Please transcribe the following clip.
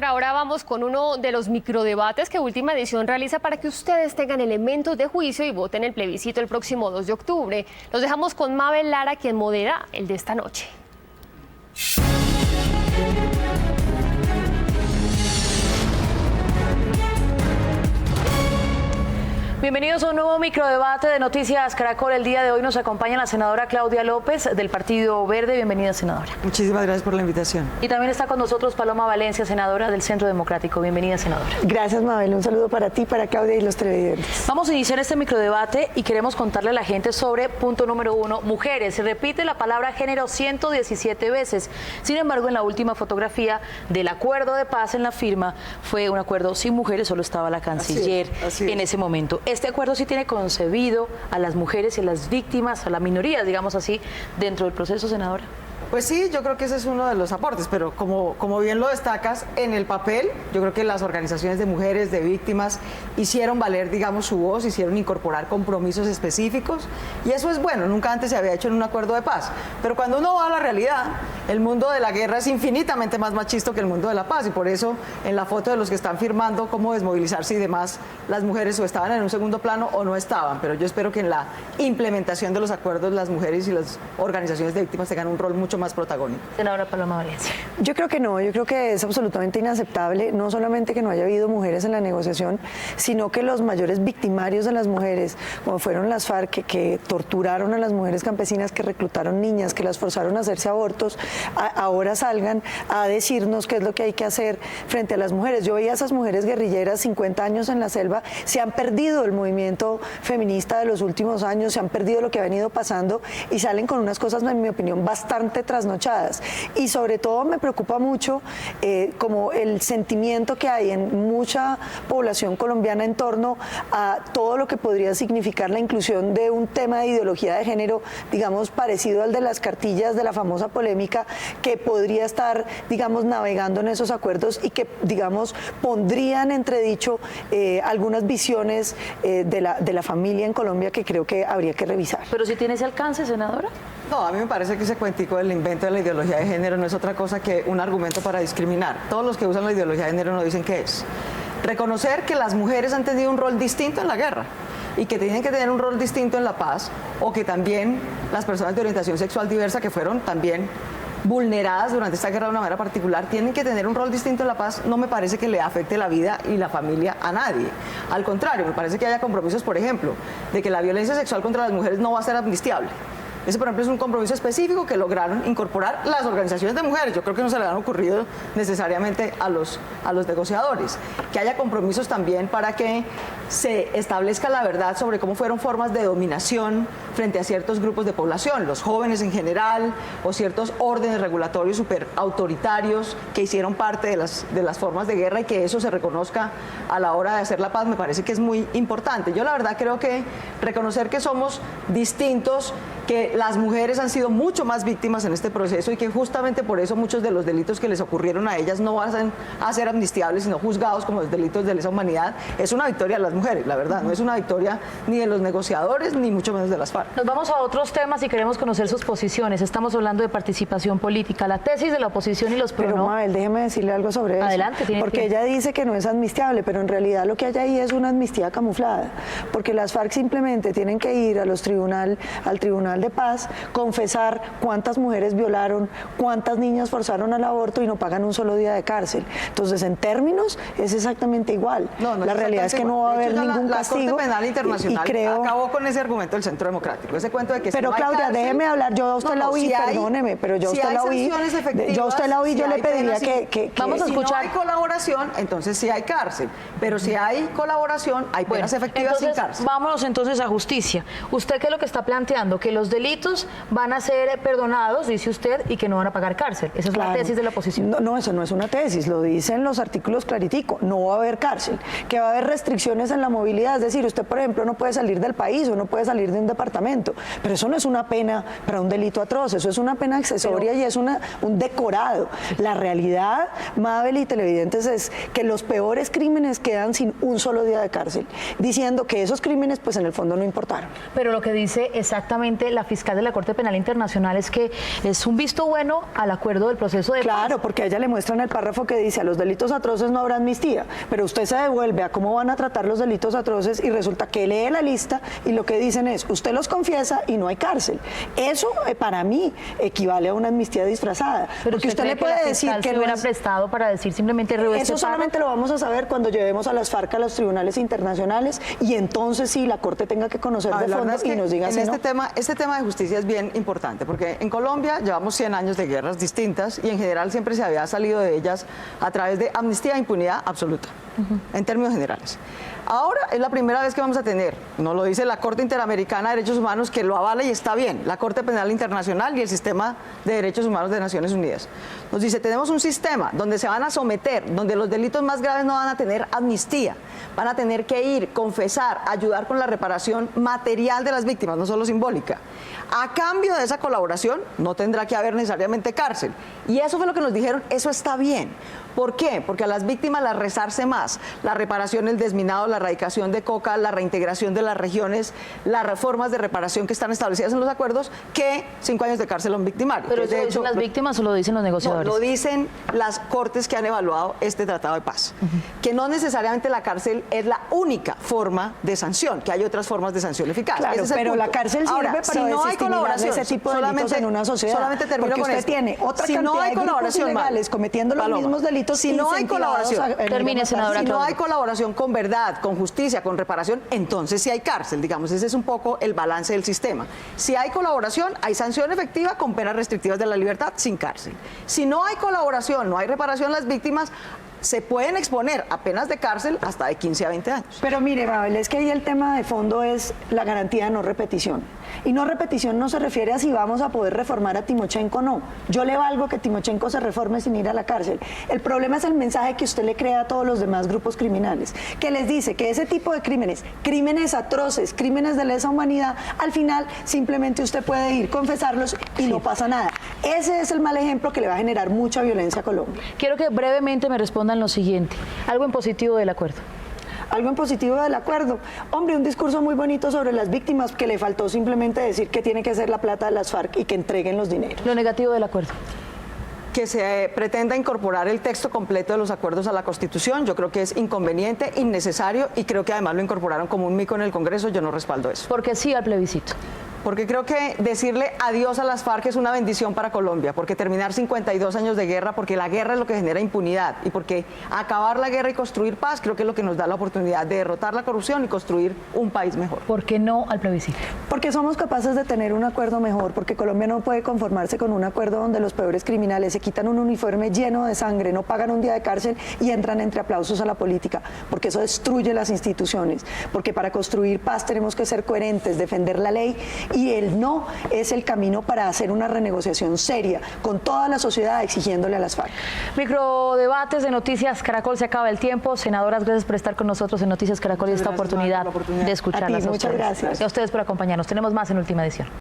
Senadora, ahora vamos con uno de los microdebates que Última Edición realiza para que ustedes tengan elementos de juicio y voten el plebiscito el próximo 2 de octubre. Los dejamos con Mabel Lara, quien modera el de esta noche. Bienvenidos a un nuevo microdebate de Noticias Caracol. El día de hoy nos acompaña la senadora Claudia López del Partido Verde. Bienvenida, senadora. Muchísimas gracias por la invitación. Y también está con nosotros Paloma Valencia, senadora del Centro Democrático. Bienvenida, senadora. Gracias, Mabel. Un saludo para ti, para Claudia y los televidentes. Vamos a iniciar este microdebate y queremos contarle a la gente sobre punto número 1, mujeres. Se repite la palabra género 117 veces. Sin embargo, en la última fotografía del acuerdo de paz en la firma fue un acuerdo sin mujeres, solo estaba la canciller así es. En ese momento. Este acuerdo sí tiene concebido a las mujeres y a las víctimas, a las minorías, digamos así, dentro del proceso, senadora. Pues sí, yo creo que ese es uno de los aportes, pero como bien lo destacas, en el papel, yo creo que las organizaciones de mujeres, de víctimas, hicieron valer, digamos, su voz, hicieron incorporar compromisos específicos, y eso es bueno, nunca antes se había hecho en un acuerdo de paz. Pero cuando uno va a la realidad, el mundo de la guerra es infinitamente más machista que el mundo de la paz, y por eso en la foto de los que están firmando cómo desmovilizarse y demás, las mujeres o estaban en un segundo plano o no estaban, pero yo espero que en la implementación de los acuerdos las mujeres y las organizaciones de víctimas tengan un rol mucho más protagónico. Senadora Paloma Valencia. Yo creo que no, yo creo que es absolutamente inaceptable, no solamente que no haya habido mujeres en la negociación, sino que los mayores victimarios de las mujeres, como fueron las FARC, que torturaron a las mujeres campesinas, que reclutaron niñas, que las forzaron a hacerse abortos, ahora salgan a decirnos qué es lo que hay que hacer frente a las mujeres. Yo veía a esas mujeres guerrilleras, 50 años en la selva, se han perdido el movimiento feminista de los últimos años, se han perdido lo que ha venido pasando y salen con unas cosas, en mi opinión, bastante trasnochadas. Y sobre todo me preocupa mucho como el sentimiento que hay en mucha población colombiana en torno a todo lo que podría significar la inclusión de un tema de ideología de género, digamos, parecido al de las cartillas de la famosa polémica, que podría estar, digamos, navegando en esos acuerdos y que, digamos, pondría en entredicho algunas visiones de la familia en Colombia que creo que habría que revisar. ¿Pero si tiene ese alcance, senadora? No, a mí me parece que ese cuentico del invento de la ideología de género no es otra cosa que un argumento para discriminar. Todos los que usan la ideología de género no dicen qué es. Reconocer que las mujeres han tenido un rol distinto en la guerra y que tienen que tener un rol distinto en la paz, o que también las personas de orientación sexual diversa, que fueron también vulneradas durante esta guerra de una manera particular, tienen que tener un rol distinto en la paz, no me parece que le afecte la vida y la familia a nadie. Al contrario, me parece que haya compromisos, por ejemplo, de que la violencia sexual contra las mujeres no va a ser amnistiable. Ese, por ejemplo, es un compromiso específico que lograron incorporar las organizaciones de mujeres. Yo creo que no se le han ocurrido necesariamente a los negociadores. Que haya compromisos también para que se establezca la verdad sobre cómo fueron formas de dominación frente a ciertos grupos de población, los jóvenes en general, o ciertos órdenes regulatorios súper autoritarios que hicieron parte de las formas de guerra, y que eso se reconozca a la hora de hacer la paz me parece que es muy importante. Yo la verdad creo que reconocer que somos distintos, que las mujeres han sido mucho más víctimas en este proceso y que justamente por eso muchos de los delitos que les ocurrieron a ellas no van a ser amnistiables, sino juzgados como delitos de lesa humanidad, es una victoria de las mujeres, la verdad. No es una victoria ni de los negociadores, ni mucho menos de las FARC. Nos vamos a otros temas y queremos conocer sus posiciones. Estamos hablando de participación política, la tesis de la oposición y los Pero prono. Mabel, déjeme decirle algo sobre eso. Adelante, porque ella dice que no es amnistiable, pero en realidad lo que hay ahí es una amnistía camuflada, porque las FARC simplemente tienen que ir al Tribunal de Paz, confesar cuántas mujeres violaron, cuántas niñas forzaron al aborto y no pagan un solo día de cárcel. Entonces, en términos, es exactamente igual. La realidad es que no va a haber ningún castigo. La Corte Penal Internacional creo... acabó con ese argumento del Centro Democrático, ese cuento de que pero si no Claudia, hay cárcel, déjeme hablar, yo a usted la oí, perdóneme, pero yo a usted la oí, yo le pediría que vamos a escuchar. Si no hay colaboración, entonces sí hay cárcel, pero si hay colaboración, hay penas efectivas sin cárcel. Vámonos entonces a justicia. ¿Usted qué es lo que está planteando? Que los delitos van a ser perdonados, dice usted, y que no van a pagar cárcel. Esa es la tesis de la oposición. No, eso no es una tesis, lo dicen los artículos claritico. No va a haber cárcel, que va a haber restricciones en la movilidad. Es decir, usted, por ejemplo, no puede salir del país o no puede salir de un departamento, pero eso no es una pena para un delito atroz, eso es una pena accesoria y es un decorado. La realidad, Mabel y televidentes, es que los peores crímenes quedan sin un solo día de cárcel, diciendo que esos crímenes, pues en el fondo no importaron. Pero lo que dice exactamente la fiscal de la Corte Penal Internacional es que es un visto bueno al acuerdo del proceso de paz. Claro, porque a ella le muestran el párrafo que dice: a los delitos atroces no habrá amnistía, pero usted se devuelve a cómo van a tratar los delitos atroces y resulta que lee la lista y lo que dicen es: usted los confiesa y no hay cárcel. Eso para mí equivale a una amnistía disfrazada. Pero porque usted le puede decir que se no hubiera es... prestado para decir simplemente Eso solamente lo vamos a saber cuando llevemos a las FARC a los tribunales internacionales y entonces sí la Corte tenga que conocer de La verdad fondo es que y nos diga si no. este tema de justicia es bien importante, porque en Colombia llevamos 100 años de guerras distintas y en general siempre se había salido de ellas a través de amnistía e impunidad absoluta, en términos generales. Ahora es la primera vez que vamos a tener, nos lo dice la Corte Interamericana de Derechos Humanos, que lo avala y está bien, la Corte Penal Internacional y el Sistema de Derechos Humanos de Naciones Unidas. Nos dice: tenemos un sistema donde se van a someter, donde los delitos más graves no van a tener amnistía, van a tener que ir, confesar, ayudar con la reparación material de las víctimas, no solo simbólica. A cambio de esa colaboración no tendrá que haber necesariamente cárcel. Y eso fue lo que nos dijeron, eso está bien. ¿Por qué? Porque a las víctimas las resarce más la reparación, el desminado, la erradicación de coca, la reintegración de las regiones, las reformas de reparación que están establecidas en los acuerdos, que 5 años de cárcel a un victimario. ¿Pero eso lo dicen las víctimas o lo dicen los negociadores? No, lo dicen las cortes que han evaluado este tratado de paz. Que no necesariamente la cárcel es la única forma de sanción, que hay otras formas de sanción eficaz. Claro, Ese es el pero punto. la cárcel sirve Ahora, para si no hay desestimular colaboración, ese tipo de delitos en una sociedad. Solamente termino porque con usted esto. tiene otra Si cantidad no hay de grupos colaboración, ilegales cometiendo los mismos delitos. Si no hay colaboración, termine, senadora. Si no hay colaboración con verdad, con justicia, con reparación, entonces sí hay cárcel, digamos. Ese es un poco el balance del sistema. Si hay colaboración, hay sanción efectiva con penas restrictivas de la libertad sin cárcel. Si no hay colaboración, no hay reparación, las víctimas se pueden exponer a penas de cárcel hasta de 15 a 20 años. Pero mire, Mabel, es que ahí el tema de fondo es la garantía de no repetición. Y no repetición no se refiere a si vamos a poder reformar a Timochenko o no. Yo le valgo que Timochenko se reforme sin ir a la cárcel. El problema es el mensaje que usted le crea a todos los demás grupos criminales, que les dice que ese tipo de crímenes, crímenes atroces, crímenes de lesa humanidad, al final simplemente usted puede ir, confesarlos y no pasa nada. Ese es el mal ejemplo que le va a generar mucha violencia a Colombia. Quiero que brevemente me respondan lo siguiente. Algo en positivo del acuerdo. Algo en positivo del acuerdo. Hombre, un discurso muy bonito sobre las víctimas, que le faltó simplemente decir que tiene que ser la plata de las FARC y que entreguen los dineros. Lo negativo del acuerdo. Que se pretenda incorporar el texto completo de los acuerdos a la Constitución, yo creo que es inconveniente, innecesario, y creo que además lo incorporaron como un mico en el Congreso. Yo no respaldo eso. Porque sí al plebiscito. Porque creo que decirle adiós a las FARC es una bendición para Colombia, porque terminar 52 años de guerra, porque la guerra es lo que genera impunidad, y porque acabar la guerra y construir paz creo que es lo que nos da la oportunidad de derrotar la corrupción y construir un país mejor. ¿Por qué no al plebiscito? Porque somos capaces de tener un acuerdo mejor, porque Colombia no puede conformarse con un acuerdo donde los peores criminales se quitan un uniforme lleno de sangre, no pagan un día de cárcel y entran entre aplausos a la política, porque eso destruye las instituciones, porque para construir paz tenemos que ser coherentes, defender la ley, y el no es el camino para hacer una renegociación seria con toda la sociedad exigiéndole a las FARC. Microdebates de Noticias Caracol, se acaba el tiempo. Senadoras, gracias por estar con nosotros en Noticias Caracol y esta oportunidad de escucharlas. Muchas gracias. Y a ustedes por acompañarnos. Tenemos más en Última Edición.